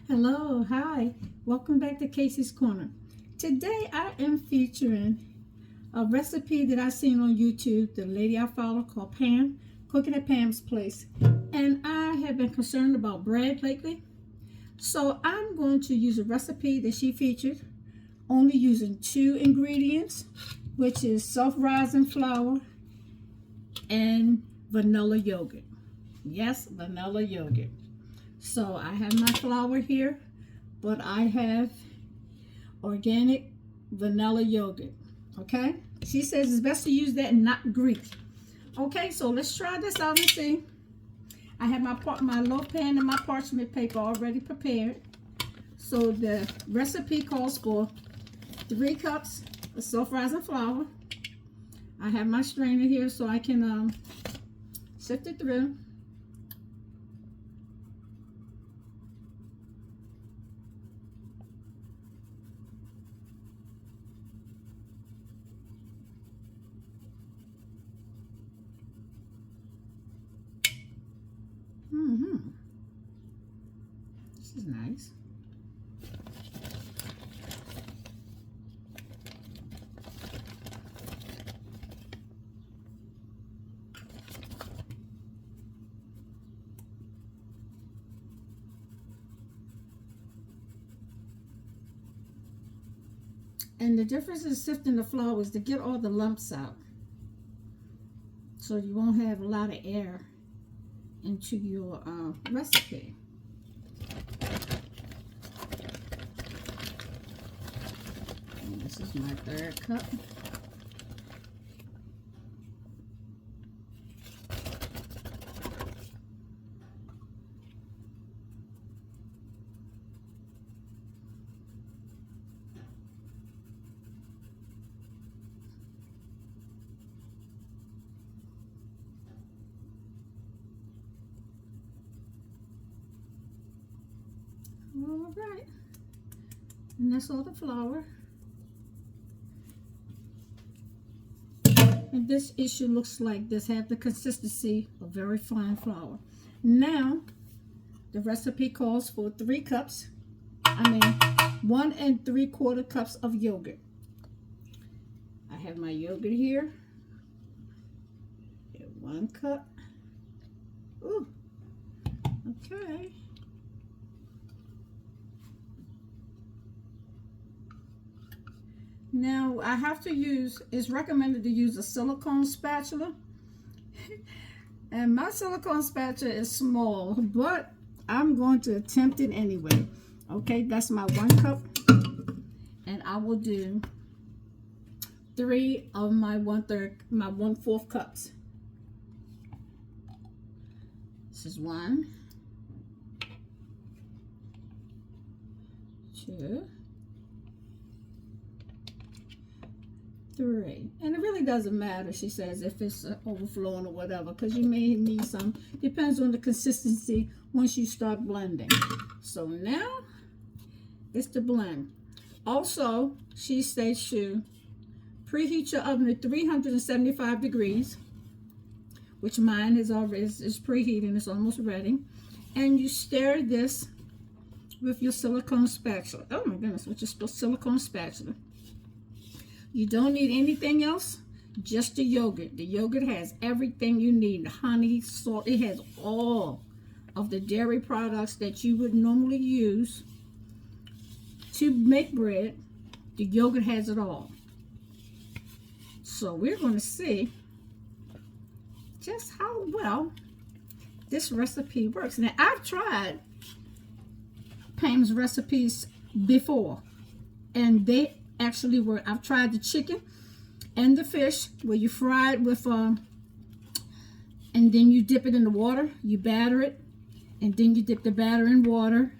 Hello, hi, welcome back to Casey's Corner. Today I am featuring a recipe that I seen on YouTube. The lady I follow called Pam, cooking at Pam's Place. And I have been concerned about bread lately. So I'm going to use a recipe that she featured, only using two ingredients, which is self-rising flour and vanilla yogurt. Yes, vanilla yogurt. So I have my flour here, but I have organic vanilla yogurt. Okay, she says it's best to use that and not Greek. Okay, so let's try this out and see. I have my loaf pan and my parchment paper already prepared. So the recipe calls for 3 cups of self-rising flour. I have my strainer here so I can sift it through. This is nice. And the difference in sifting the flour is to get all the lumps out, so you won't have a lot of air into your recipe. And this is my 3rd cup. All right, and that's all the flour. And this issue looks like this, have the consistency of very fine flour. Now, the recipe calls for 3 cups, 1 3/4 cups of yogurt. I have my yogurt here. 1 cup. Ooh, okay. Now I have to use, it's recommended to use a silicone spatula. And my silicone spatula is small, but I'm going to attempt it anyway. Okay, that's my 1 cup. And I will do 3 of my 1/4 cups. This is 1, 2, 3. And it really doesn't matter, she says, if it's overflowing or whatever, because you may need some. Depends on the consistency once you start blending. So now it's the blend. Also, she states to preheat your oven to 375 degrees, which mine is already is preheating, it's almost ready. And you stir this with your silicone spatula. Oh my goodness, with your silicone spatula. You don't need anything else, just the yogurt. The yogurt has everything you need, honey, salt. It has all of the dairy products that you would normally use to make bread. The yogurt has it all. So we're going to see just how well this recipe works. Now, I've tried Pam's recipes before, and they actually work. I've tried the chicken and the fish where you fry it with and then you dip it in the water, you batter it, and then you dip the batter in water,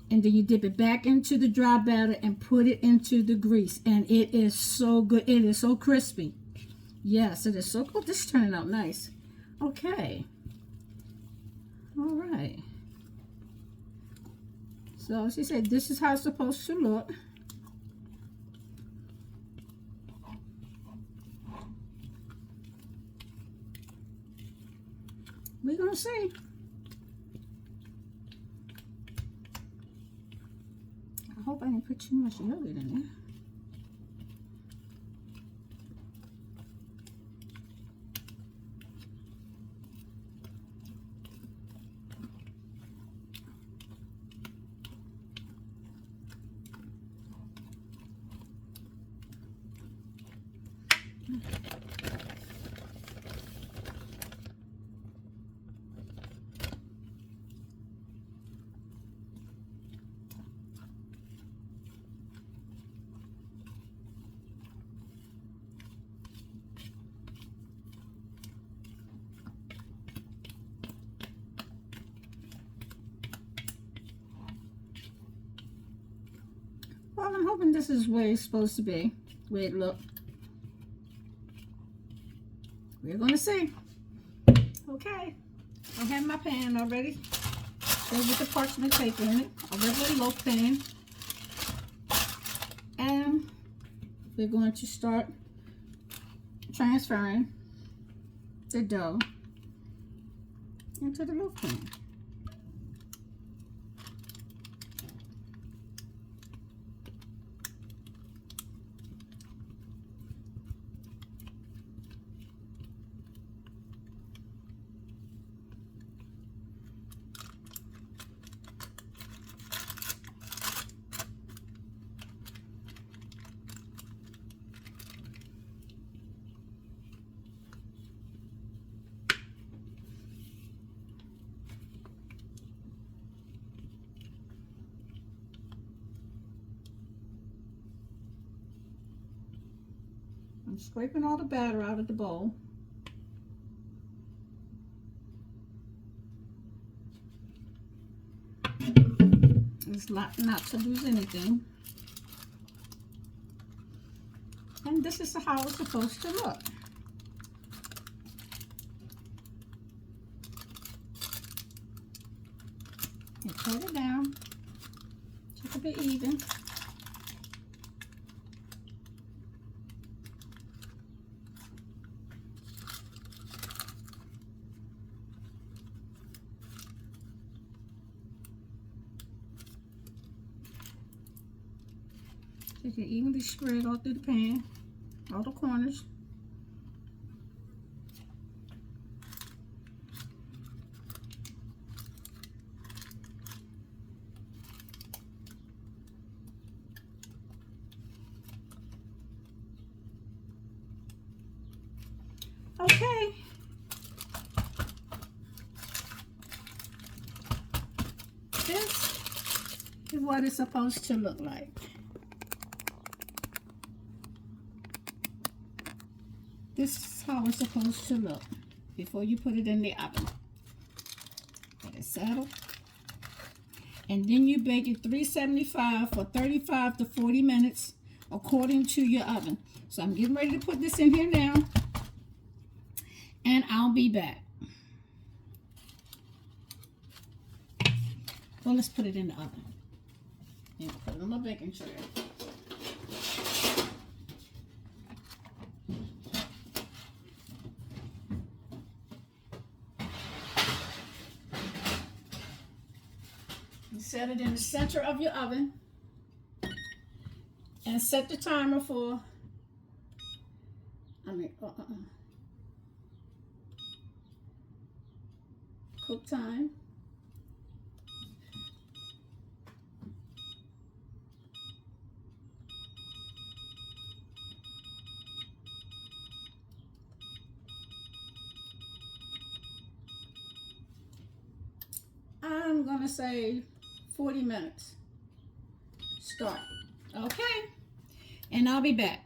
and then you dip it back into the dry batter and put it into the grease, and it is so good. It is so crispy. Yes, it is so good. This is turning out nice. Okay, all right, so she said this is how it's supposed to look. We're gonna see. I hope I didn't put too much yogurt in there. Well, I'm hoping this is where it's supposed to be, the way it looked. We're gonna see. Okay, I have my pan already filled with the parchment paper in it, a regular loaf pan. And we're going to start transferring the dough into the loaf pan. I'm scraping all the batter out of the bowl. It's not to lose anything. And this is how it's supposed to look. And cut it down, just a bit even. You can evenly spread all through the pan, all the corners. Okay. This is what it's supposed to look like. This is how it's supposed to look before you put it in the oven. Let it settle. And then you bake it 375 for 35 to 40 minutes according to your oven. So I'm getting ready to put this in here now. And I'll be back. Well, let's put it in the oven. And put it on my baking tray. Set it in the center of your oven and set the timer for, cook time. I'm gonna say 40 minutes. Start. Okay. And I'll be back.